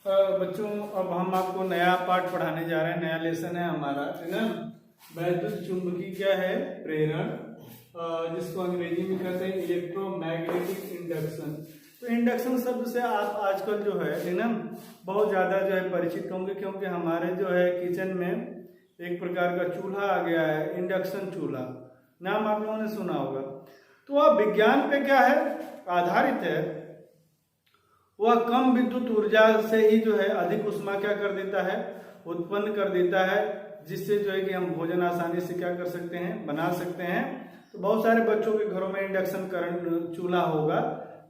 बच्चों अब हम आपको नया पाठ पढ़ाने जा रहे हैं। नया लेसन है हमारा, है ना। वैद्युत चुंबकीय क्या है? प्रेरण, जिसको अंग्रेजी में कहते हैं इलेक्ट्रोमैग्नेटिक इंडक्शन। तो इंडक्शन शब्द से आप आजकल जो है ना बहुत ज्यादा जो है परिचित होंगे, क्योंकि हमारे जो है किचन में एक प्रकार का चूल्हा आ गया है, इंडक्शन चूल्हा। नाम आप लोगों ने सुना होगा। तो वह विज्ञान पे क्या है आधारित है। वह कम विद्युत ऊर्जा से ही जो है अधिक ऊष्मा क्या कर देता है, उत्पन्न कर देता है, जिससे जो है कि हम भोजन आसानी से क्या कर सकते हैं, बना सकते हैं। तो बहुत सारे बच्चों के घरों में इंडक्शन करंट चूल्हा होगा,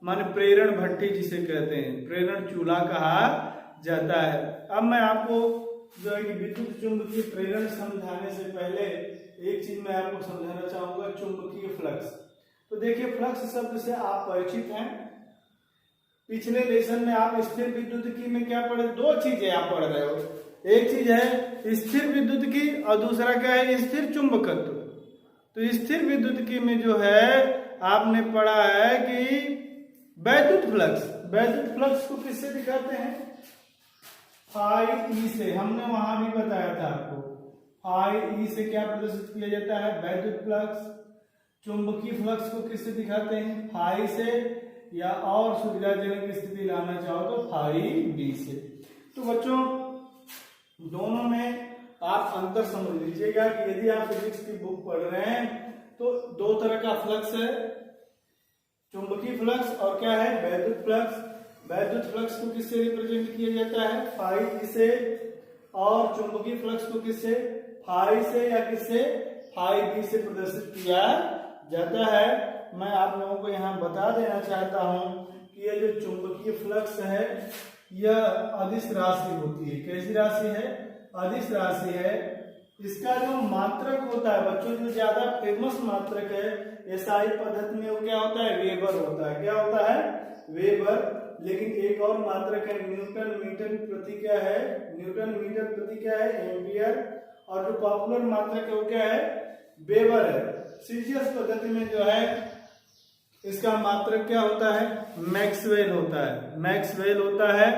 माने प्रेरण भट्टी जिसे कहते हैं, प्रेरण चूल्हा कहा जाता है। अब मैं आपको जो है कि विद्युत चुंबकीय प्रेरण समझाने से पहले एक चीज मैं आपको समझाना चाहूंगा, चुंबकीय फ्लक्स। तो देखिए, फ्लक्स शब्द से आप परिचित हैं। पिछले लेसन में आप स्थिर विद्युत में क्या पढ़े? दो चीजें आप पढ़ रहे हो। एक चीज है स्थिर विद्युत की और दूसरा क्या है, स्थिर चुंबकत्व। तो स्थिर विद्युत में जो है आपने पढ़ा है कि वैद्युत फ्लक्स। वैद्युत फ्लक्स को किससे दिखाते हैं? फाई ई से। हमने वहां भी बताया था आपको, फाई ई से क्या प्रदर्शित किया जाता है? वैद्युत फ्लक्स। चुंबकीय फ्लक्स को किससे दिखाते हैं? फाई से, या और सुविधाजनक स्थिति लाना चाहो तो फाई बी से। तो बच्चों दोनों में आप अंतर समझ लीजिएगा कि यदि आप फिजिक्स की बुक पढ़ रहे हैं तो दो तरह का फ्लक्स है, चुंबकीय फ्लक्स और क्या है, वैद्युत फ्लक्स। वैद्युत फ्लक्स को किससे रिप्रेजेंट किया जाता है? फाई से। और चुंबकीय फ्लक्स को किससे? फाई से या किससे? फाई बी से प्रदर्शित किया जाता है। मैं आप लोगों को यहाँ बता देना चाहता हूं कि यह जो चुंबकीय फ्लक्स है यह अदिश राशि होती है। कैसी राशि है? अदिश राशि है। इसका जो मात्रक होता है बच्चों, जो ज्यादा फेमस मात्रक है एसआई पद्धति में, वो क्या होता है? वेबर होता है। क्या होता है? वेबर। लेकिन एक और मात्रक है न्यूटन मीटर प्रति क्या है? न्यूटन मीटर प्रति क्या है? एम्पियर। और जो पॉपुलर मात्रक है वो क्या है? वेबर है। सीजीएस पद्धति में जो है इसका मात्रक क्या होता है? मैक्सवेल होता है। मैक्सवेल होता है।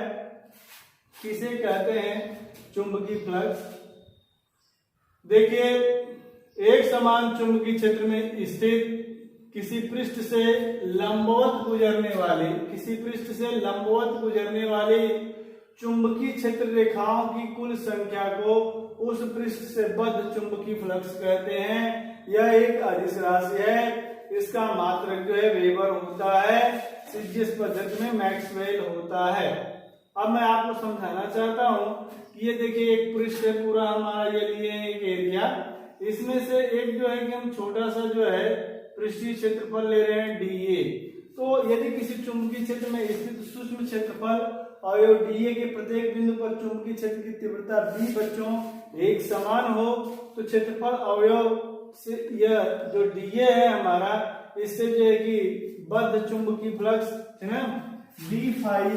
किसे कहते हैं? चुंबकीय फ्लक्स। देखिए, एक समान चुंबकीय क्षेत्र में स्थित किसी पृष्ठ से लंबवत गुजरने वाली, किसी पृष्ठ से लंबवत गुजरने वाली चुंबकीय क्षेत्र रेखाओं की कुल संख्या को उस पृष्ठ से बद्ध चुंबकीय फ्लक्स कहते हैं। यह एक अदिश राशि है। इसका मात्रक जो है वेबर होता है। सीजीएस पद्धति में मैक्सवेल होता है। अब मैं आपको समझाना चाहता हूं कि ये देखिए एक पृष्ठ है पूरा हमारा, ये लिए एक एरिया, इसमें से एक जो है कि हम छोटा सा जो है पृष्ठीय क्षेत्रफल ले रहे हैं डीए। तो यदि किसी चुंबकीय क्षेत्र में स्थित सूक्ष्म क्षेत्रफल अवयव डीए के प्रत्येक बिंदु पर चुंबकीय क्षेत्र की तीव्रता बी बच्चों एक समान हो, तो क्षेत्रफल अवयव से यह जो डीए है हमारा, इससे जो है कि बद्ध चुंबकीय फ्लक्स है ना, डी फाई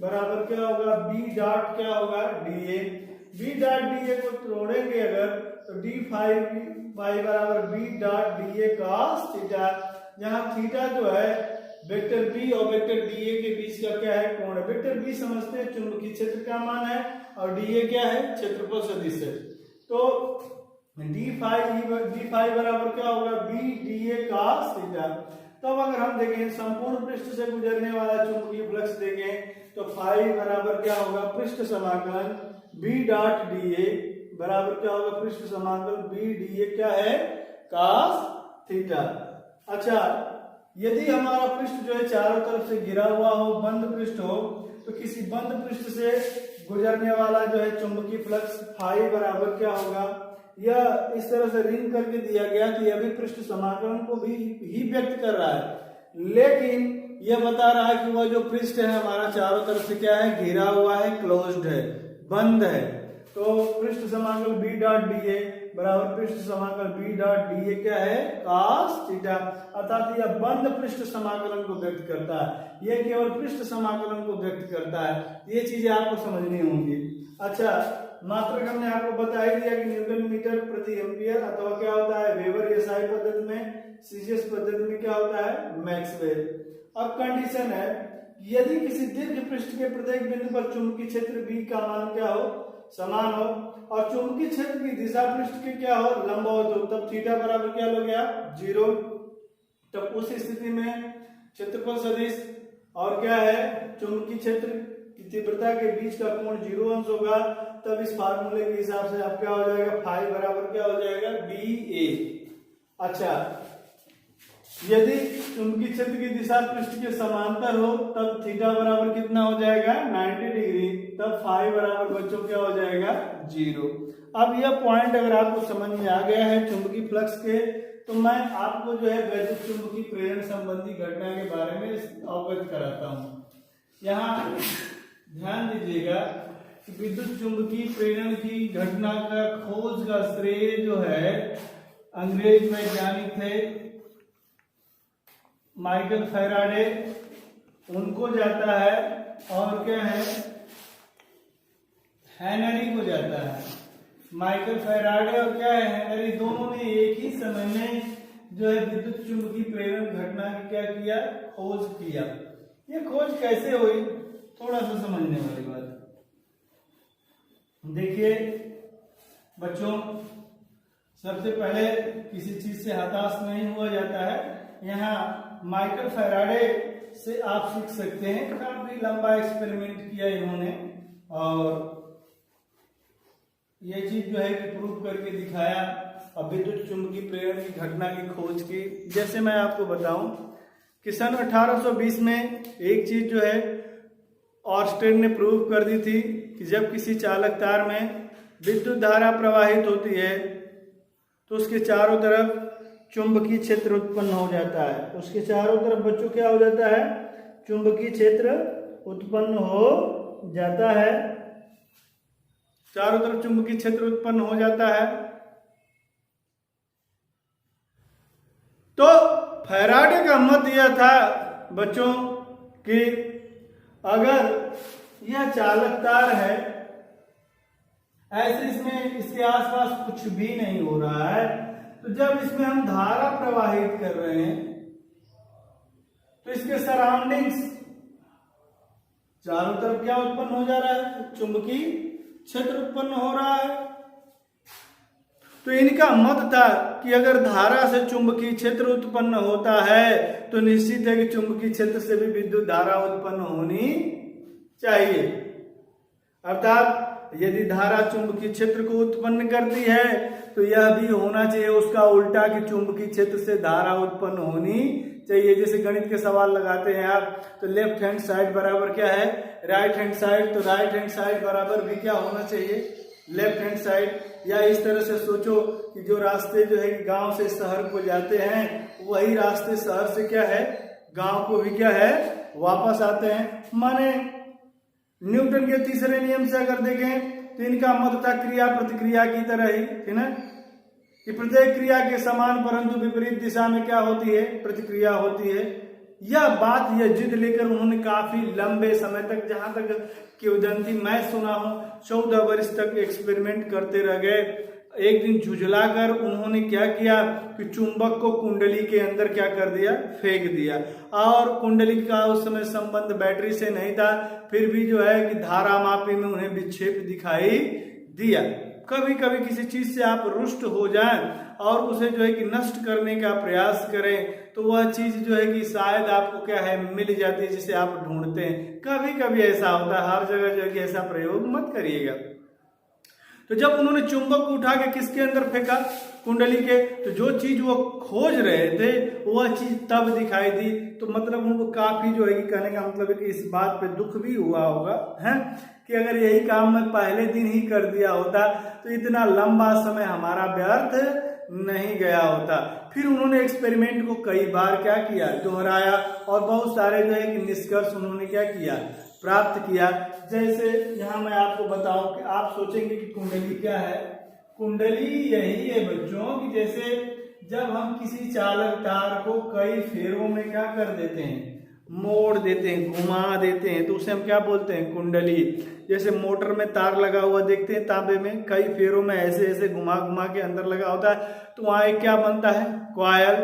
बराबर क्या होगा? बी डॉट क्या होगा? डीए। बी डॉट डीए को तोड़ेंगे अगर तो डी फाई बराबर B dot DA cos theta, जहां थीटा जो है वेक्टर बी और वेक्टर डीए के बीच का क्या है? कोण है। वेक्टर बी समझते हैं चुंबकीय क्षेत्र का मान है और डीए क्या है? क्षेत्रफल सदिश है। तो डी फाई बराबर क्या होगा? B DA cos theta. तो अब अगर हम देखें संपूर्ण पृष्ठ से गुजरने वाला चुंबकीय फ्लक्स देखें तो फाई बराबर क्या होगा? पृष्ठ समाकलन बी डॉट डीए बराबर क्या होगा? पृष्ठ समाकलन बी डीए क्या है? Cos theta. अच्छा, यदि हमारा पृष्ठ जो है चारों तरफ से घिरा हुआ हो, बंद पृष्ठ हो, तो किसी बंद पृष्ठ से गुजरने वाला जो है चुंबकीय फ्लक्स फाई बराबर क्या होगा? यह इस तरह से रिंग करके दिया गया कि यह भी पृष्ठ समाकलन को भी ही व्यक्त कर रहा है, लेकिन यह बता रहा है कि वह जो पृष्ठ है हमारा चारों तरफ से क्या है? घिरा हुआ है, क्लोज्ड है, बंद है। तो पृष्ठ समाकल बी डॉट डीए बराबर पृष्ठ समाकल बी डॉट डीए क्या है? Cos theta. अर्थात यह बंद पृष्ठ समाकलन को व्यक्त करता है, यह केवल पृष्ठ समाकलन को व्यक्त करता है। ये चीजें आपको समझनी होंगी। अच्छा, मात्रक हमने आपको बता ही दिया कि न्यूटन मीटर प्रति एम्पियर, अथवा क्या होता है? वेबर एसआई पद्धति में। सीजीएस पद्धति में क्या होता है? मैक्सवेल। अब कंडीशन है यदि किसी दीर्घ पृष्ठ के प्रत्येक बिंदु पर चुंबकीय क्षेत्र B का मान क्या हो, समान हो, और चुंबकीय क्षेत्र की दिशा पृष्ठ के क्या हो, लंबवत हो, तब थीटा बराबर क्या हो गया 0। तब उस स्थिति में क्षेत्रफल सदिश और क्या है चुंबकीय क्षेत्र की तीव्रता के बीच का कोण 0 अंश होगा। तब इस फार्मूले के हिसाब से आप क्या हो जाएगा, फाई बराबर क्या हो जाएगा BA। अच्छा, यदि चुंबकीय क्षेत्र की दिशा पृष्ठ के समांतर हो तब थीटा बराबर कितना हो जाएगा 90 डिग्री, तब फाई बराबर बच्चों क्या हो जाएगा 0। अब यह पॉइंट अगर आपको समझ में आ गया है चुंबकीय फ्लक्स के, तो मैं आपको जो है वैद्युत चुंबकीय प्रेरण संबंधी घटना के बारे में अवगत कराता हूँ। यहाँ ध्यान दीजिएगा कि विद्युत चुंबकीय प्रेरण की घटना का खोज का श्रेय जो है अंग्रेज वैज्ञानिक थे माइकल फैराडे, उनको जाता है, और क्या है हेनरी को जाता है। माइकल फैराडे और क्या है हेनरी, दोनों ने एक ही समय में जो है विद्युत चुंबकीय प्रेरण घटना की क्या किया, खोज किया। ये खोज कैसे हुई, थोड़ा सा समझने वाली बात। देखिए बच्चों, सबसे पहले किसी चीज से हताश नहीं हुआ जाता है। यहाँ माइकल फैराडे से आप सीख सकते हैं, काफी लंबा एक्सपेरिमेंट किया इन्होंने और ये चीज जो है कि प्रूव करके दिखाया। अब विद्युत चुंबकीय प्रेरण की घटना की खोज की, जैसे मैं आपको बताऊं कि सन 1820 में एक चीज जो है ऑर्स्टेड ने प्रूव कर दी थी कि जब किसी चालक तार में विद्युत धारा प्रवाहित होती है तो उसके चारों तरफ चुंबकीय क्षेत्र उत्पन्न हो जाता है। उसके चारों तरफ बच्चों क्या हो जाता है, चुंबकीय क्षेत्र उत्पन्न हो जाता है, चारों तरफ चुंबकीय क्षेत्र उत्पन्न हो जाता है। तो फैराडे का मत यह था बच्चों कि अगर यह चालक तार है, ऐसे इसमें इसके आसपास कुछ भी नहीं हो रहा है, तो जब इसमें हम धारा प्रवाहित कर रहे हैं तो इसके सराउंडिंग्स चारों तरफ क्या उत्पन्न हो जा रहा है, चुंबकीय क्षेत्र उत्पन्न हो रहा है। तो इनका मत था कि अगर धारा से चुंबकीय क्षेत्र उत्पन्न होता है तो निश्चित है कि चुंबकीय क्षेत्र से भी विद्युत धारा उत्पन्न होनी चाहिए। अर्थात यदि धारा चुंबकीय क्षेत्र को उत्पन्न करती है तो यह भी होना चाहिए उसका उल्टा कि चुंबकीय क्षेत्र से धारा उत्पन्न होनी चाहिए। जैसे गणित के सवाल लगाते हैं आप, तो लेफ्ट हैंड साइड बराबर क्या है, राइट हैंड साइड, तो राइट हैंड साइड बराबर भी क्या होना चाहिए, लेफ्ट हैंड साइड। या इस तरह से सोचो कि जो रास्ते जो है गांव से शहर को जाते हैं वही रास्ते शहर से क्या है गांव को भी क्या है वापस आते हैं। माने न्यूटन के तीसरे नियम से अगर देखें तो इनका मत था क्रिया प्रतिक्रिया की तरह ही, है ना, कि प्रत्येक क्रिया के समान परंतु विपरीत दिशा में क्या होती है, प्रतिक्रिया होती है। यह बात यह जिद लेकर उन्होंने काफी लंबे समय तक, जहां तक किंवदंती मैं सुना हूं 14 वर्ष तक एक्सपेरिमेंट करते रह गए। एक दिन झुझलाकर उन्होंने क्या किया कि चुंबक को कुंडली के अंदर क्या कर दिया, फेंक दिया। और कुंडली का उस समय संबंध बैटरी से नहीं था, फिर भी जो है कि धारा मापी में उन्हें विक्षेप दिखाई दिया। कभी कभी किसी चीज से आप रुष्ट हो जाएं और उसे जो है कि नष्ट करने का प्रयास करें तो वह चीज जो है कि शायद आपको क्या है मिल जाती है जिसे आप ढूंढते हैं। कभी कभी ऐसा होता है, हर जगह जो है कि ऐसा प्रयोग मत करिएगा। तो जब उन्होंने चुंबक को उठा के किसके अंदर फेंका, कुंडली के, तो जो चीज वो खोज रहे थे वह चीज तब दिखाई दी। तो मतलब उनको काफी जो है कि कहने का मतलब है कि इस बात पे दुख भी हुआ होगा है कि अगर यही काम मैं पहले दिन ही कर दिया होता तो इतना लंबा समय हमारा व्यर्थ नहीं गया होता। फिर उन्होंने एक्सपेरिमेंट को कई बार क्या किया, दोहराया और बहुत सारे जो है कि निष्कर्ष उन्होंने क्या किया, प्राप्त किया। जैसे यहाँ मैं आपको बताऊं कि आप सोचेंगे कि कुंडली क्या है, कुंडली यही है बच्चों कि जैसे जब हम किसी चालक तार को कई फेरों में क्या कर देते हैं, मोड़ देते हैं, घुमा देते हैं, तो उसे हम क्या बोलते हैं, कुंडली। जैसे मोटर में तार लगा हुआ देखते हैं तांबे में, कई फेरों में ऐसे ऐसे घुमा घुमा के अंदर लगा होता है, तो वहां एक क्या बनता है, कॉयल।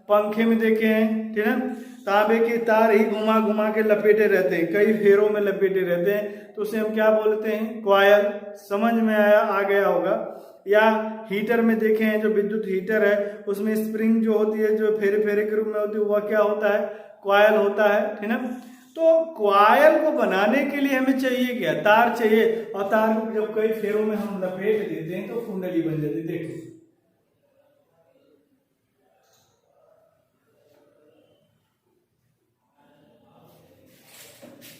पंखे में देखे हैं, ठीक है, तांबे के तार ही घुमा घुमा के लपेटे रहते हैं, कई फेरों में लपेटे रहते हैं, तो उसे हम क्या बोलते हैं? कॉयल। समझ में आ गया होगा। या हीटर में देखे हैं, जो विद्युत हीटर है उसमें स्प्रिंग जो होती है, जो फेरे फेरे के रूप में होती है, वह क्या होता है? कॉयल होता है, ठीक है। तो कॉयल को बनाने के लिए हमें चाहिए क्या? तार चाहिए, और तार को जब कई फेरों में हम लपेट देते हैं तो कुंडली बन जाती है। देखो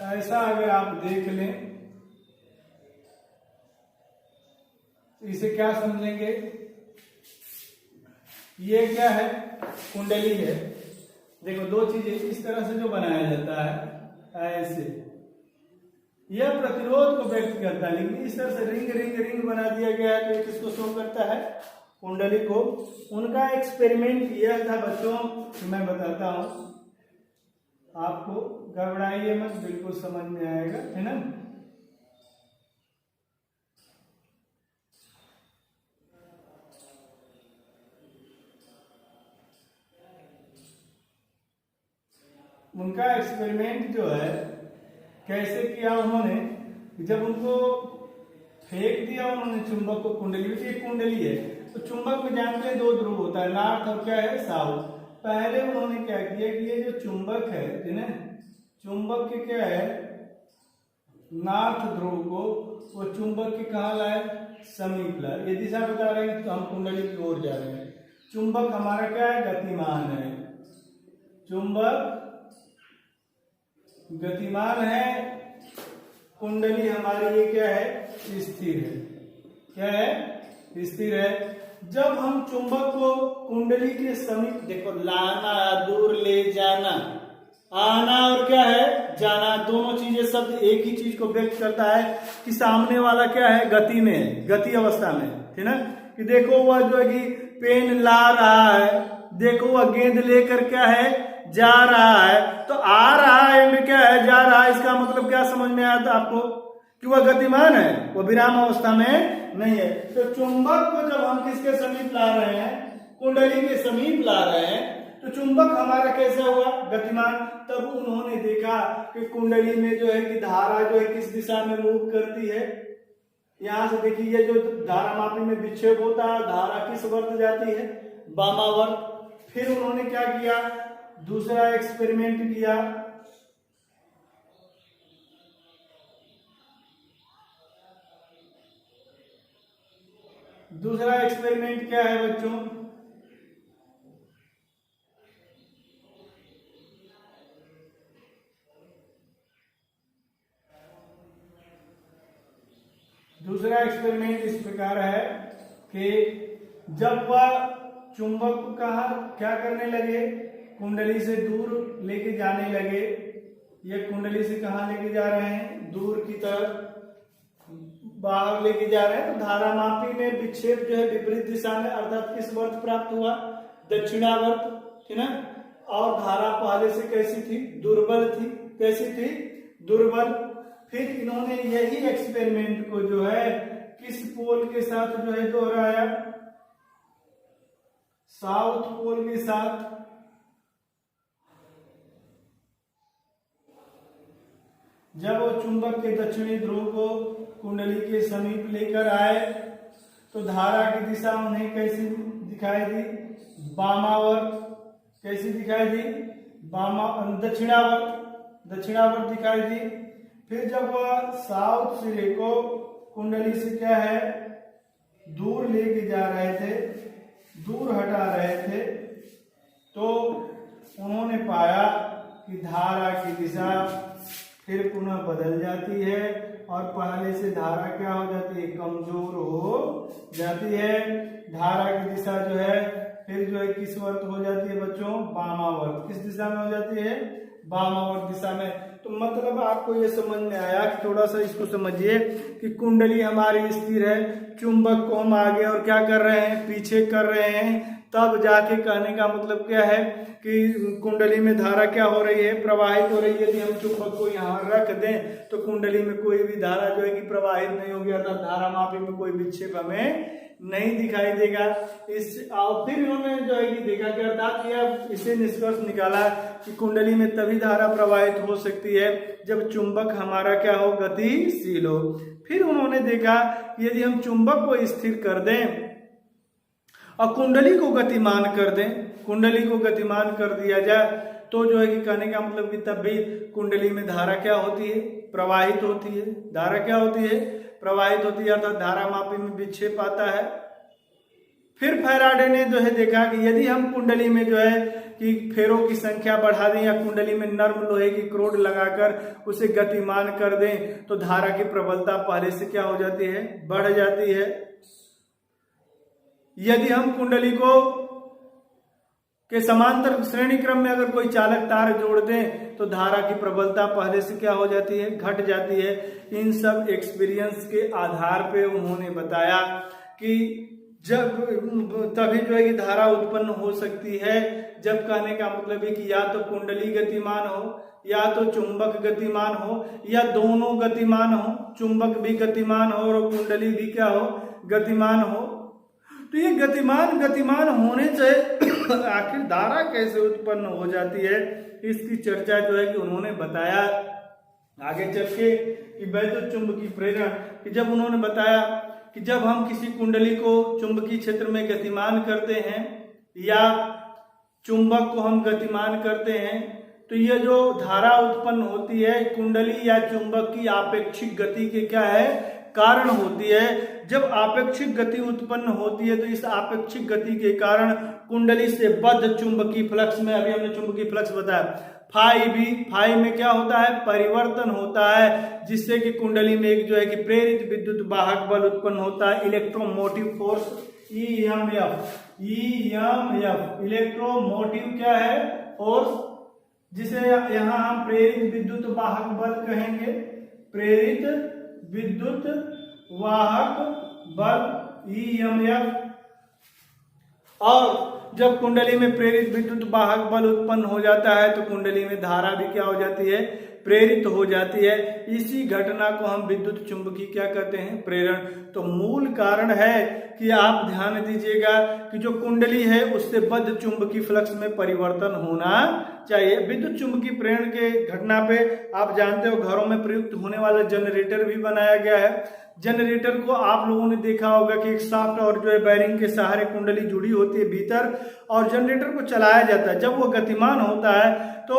ऐसा अगर आप देख लें तो इसे क्या समझेंगे? ये क्या है? कुंडली है। देखो दो चीजें इस तरह से जो बनाया जाता है ऐसे, यह प्रतिरोध को व्यक्त करता है, लेकिन इस तरह से रिंग रिंग रिंग बना दिया गया है तो ये किसको शो करता है? कुंडली को। उनका एक्सपेरिमेंट यह था बच्चों, मैं बताता हूं आपको, घबराइए मत, बिल्कुल समझ में आएगा, है ना। उनका एक्सपेरिमेंट जो है कैसे किया उन्होंने, जब उनको फेंक दिया उन्होंने चुंबक को कुंडली में, एक कुंडली है तो चुंबक में जानते हैं दो ध्रुव होता है, नॉर्थ और क्या है? साउथ। पहले उन्होंने क्या किया कि ये जो चुंबक है ना, चुंबक के क्या है? नॉर्थ ध्रुव को वो चुंबक के कहाँ लाए? समीप लाए। ये दिशा बता रहे हैं तो हम कुंडली की ओर जा रहे हैं। चुंबक हमारा क्या है? गतिमान है। चुंबक गतिमान है, कुंडली हमारी ये क्या है? स्थिर है। क्या है? स्थिर है। जब हम चुंबक को कुंडली के समीप, देखो लाना, दूर ले जाना, आना और क्या है? जाना, दोनों चीजें शब्द एक ही चीज को व्यक्त करता है कि सामने वाला क्या है? गति में है, गति अवस्था में, ठीक ना। कि देखो वह जो है कि पेन ला रहा है, देखो वह गेंद लेकर क्या है? जा रहा है। तो आ रहा है में क्या है? जा रहा है। इसका मतलब क्या समझ में आया था आपको? कि वह गतिमान है, वह विराम अवस्था में नहीं है। तो चुंबक को जब हम किसके समीप ला रहे हैं? कुंडली के समीप ला रहे हैं, तो चुंबक हमारा कैसा हुआ? गतिमान। तब उन्होंने देखा कि कुंडली में जो है कि धारा जो है किस दिशा में मूव करती है। यहां से देखिए, ये जो धारामापी में विक्षेप होता है, धारा किस वर्त जाती है? वामावर्त। फिर उन्होंने क्या किया? दूसरा एक्सपेरिमेंट किया। दूसरा एक्सपेरिमेंट क्या है बच्चों? दूसरा एक्सपेरिमेंट इस प्रकार है कि जब वह चुंबक को कहा क्या करने लगे? कुंडली से दूर लेके जाने लगे। ये कुंडली से कहां लेके जा रहे हैं? दूर की तरफ, बाहर लेके जा रहे हैं। तो धारामापी में विक्षेप जो है विपरीत दिशा में, अर्थात किस वर्त प्राप्त हुआ? दक्षिणावर्त, ठीक ना। और धारा पहले से कैसी थी? दुर्बल थी। कैसी थी? दुर्बल। फिर इन्होंने यही एक्सपेरिमेंट को जो है किस पोल के साथ जो है दोहराया? साउथ पोल के साथ। जब वो चुंबक के दक्षिणी ध्रुव को कुंडली के समीप लेकर आए तो धारा की दिशा उन्हें कैसी दिखाई दी? वामावर्त। कैसी दिखाई दी? दक्षिणावर्त। दक्षिणावर्त दिखाई दी। फिर जब वह साउथ सिरे को कुंडली से क्या है? दूर लेके जा रहे थे, दूर हटा रहे थे, तो उन्होंने पाया कि धारा की दिशा फिर पुनः बदल जाती है और पहले से धारा क्या हो जाती है? कमजोर हो जाती है। धारा की दिशा जो है फिर जो है किस वर्त हो जाती है बच्चों? वामावर्त। किस दिशा में हो जाती है? वामावर्त दिशा में। तो मतलब आपको ये समझ में आया कि थोड़ा सा इसको समझिए कि कुंडली हमारी स्थिर है, चुंबक को हम आगे और क्या कर रहे हैं? पीछे कर रहे हैं, तब जाके कहने का मतलब क्या है कि कुंडली में धारा क्या हो रही है, प्रवाहित हो रही है। यदि हम चुंबक को यहाँ रख दें तो कुंडली में कोई भी धारा जो है कि प्रवाहित नहीं होगी, अर्थात धारा मापी में कोई विक्षेप हमें नहीं दिखाई देगा। और फिर इन्होंने जो है कि देखा कि अर्थात यह इसे निष्कर्ष निकाला कि कुंडली में तभी धारा प्रवाहित हो सकती है जब चुंबक हमारा क्या हो, गतिशील हो। फिर उन्होंने देखा यदि हम चुंबक को स्थिर कर दें और कुंडली को गतिमान कर दें, कुंडली को गतिमान कर दिया जाए तो जो है कि कहने का मतलब कि तब भी कुंडली में धारा क्या होती है, प्रवाहित होती है। धारा क्या होती है, प्रवाहित होती है, अर्थात धारा मापी में विक्षेप आता है। फिर फैराडे ने जो है देखा कि यदि हम कुंडली में जो है कि फेरों की संख्या बढ़ा दें या कुंडली में नर्म लोहे की क्रोड लगाकर उसे गतिमान कर दें तो धारा की प्रबलता पहले से क्या हो जाती है, बढ़ जाती है। यदि हम कुंडली को के समांतर श्रेणी क्रम में अगर कोई चालक तार जोड़ दें तो धारा की प्रबलता पहले से क्या हो जाती है, घट जाती है। इन सब एक्सपीरियंस के आधार पे उन्होंने बताया कि जब तभी जो है कि धारा उत्पन्न हो सकती है जब कहने का मतलब है कि या तो कुंडली गतिमान हो या तो चुंबक गतिमान हो या दोनों गतिमान हो, चुंबक भी गतिमान हो और कुंडली भी क्या हो, गतिमान हो। तो ये गतिमान होने से आखिर धारा कैसे उत्पन्न हो जाती है, इसकी चर्चा जो है कि उन्होंने बताया आगे चल के कि वैद्युत चुंबकीय प्रेरण, कि जब उन्होंने बताया कि जब हम किसी कुंडली को चुंबकीय क्षेत्र में गतिमान करते हैं या चुंबक को हम गतिमान करते हैं तो यह जो धारा उत्पन्न होती है कुंडली या चुंबक की आपेक्षिक गति के क्या है, कारण होती है। जब आपेक्षिक गति उत्पन्न होती है तो इस आपेक्षिक गति के कारण कुंडली से बद्ध चुंबकीय फ्लक्स में, अभी हमने चुंबकीय फ्लक्स बताया, फाई में क्या होता है, परिवर्तन होता है, जिससे कि कुंडली में एक जो है कि प्रेरित विद्युत वाहक बल उत्पन्न होता है, इलेक्ट्रोमोटिव फोर्स EMF, इलेक्ट्रोमोटिव क्या है, फोर्स, जिसे यहाँ हम प्रेरित विद्युत वाहक बल कहेंगे, प्रेरित विद्युत वाहक बल EMF। और जब कुंडली में प्रेरित विद्युत वाहक बल उत्पन्न हो जाता है तो कुंडली में धारा भी क्या हो जाती है, प्रेरित हो जाती है। इसी घटना को हम विद्युत चुंबकीय क्या कहते हैं, प्रेरण। तो मूल कारण है कि आप ध्यान दीजिएगा कि जो कुंडली है उससे बद्ध चुंबकीय फ्लक्स में परिवर्तन होना चाहिए। विद्युत चुंबकीय प्रेरण के घटना पे आप जानते हो घरों में प्रयुक्त होने वाला जनरेटर भी बनाया गया है। जनरेटर को आप लोगों ने देखा होगा कि एक शाफ्ट और जो है बैरिंग के सहारे कुंडली जुड़ी होती है भीतर और जनरेटर को चलाया जाता है। जब वो गतिमान होता है तो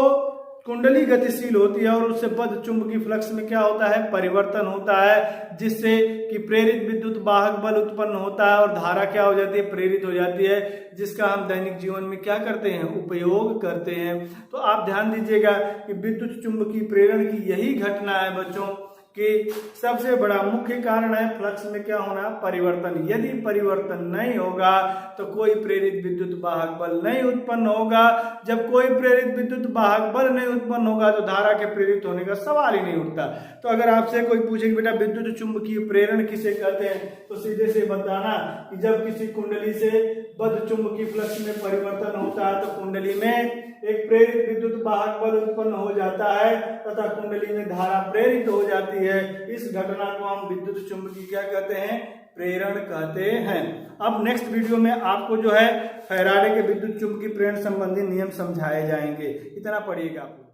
कुंडली गतिशील होती है और उससे बद्ध चुंबकीय फ्लक्स में क्या होता है, परिवर्तन होता है, जिससे कि प्रेरित विद्युत वाहक बल उत्पन्न होता है और धारा क्या हो जाती है, प्रेरित हो जाती है, जिसका हम दैनिक जीवन में क्या करते हैं, उपयोग करते हैं। तो आप ध्यान दीजिएगा कि विद्युत चुंबकीय प्रेरण की यही घटना है बच्चों कि सबसे बड़ा मुख्य कारण है फ्लक्स में क्या होना, परिवर्तन। यदि परिवर्तन नहीं होगा तो कोई प्रेरित विद्युत वाहक बल नहीं उत्पन्न होगा। जब कोई प्रेरित विद्युत वाहक बल नहीं उत्पन्न होगा तो धारा के प्रेरित होने का सवाल ही नहीं उठता। तो अगर आपसे कोई पूछे कि बेटा विद्युत चुंबकीय प्रेरण किसे कहते हैं तो सीधे से बताना कि जब किसी कुंडली से बद्ध चुंबकीय फ्लक्स में परिवर्तन होता है तो कुंडली में एक प्रेरित विद्युत वाहक बल उत्पन्न हो जाता है तथा कुंडली में धारा प्रेरित हो जाती है। इस घटना को हम विद्युत चुंबकीय क्या कहते हैं, प्रेरण कहते हैं। अब नेक्स्ट वीडियो में आपको जो है फैराडे के विद्युत चुंबकीय प्रेरण संबंधी नियम समझाए जाएंगे। इतना पढ़िएगा आप।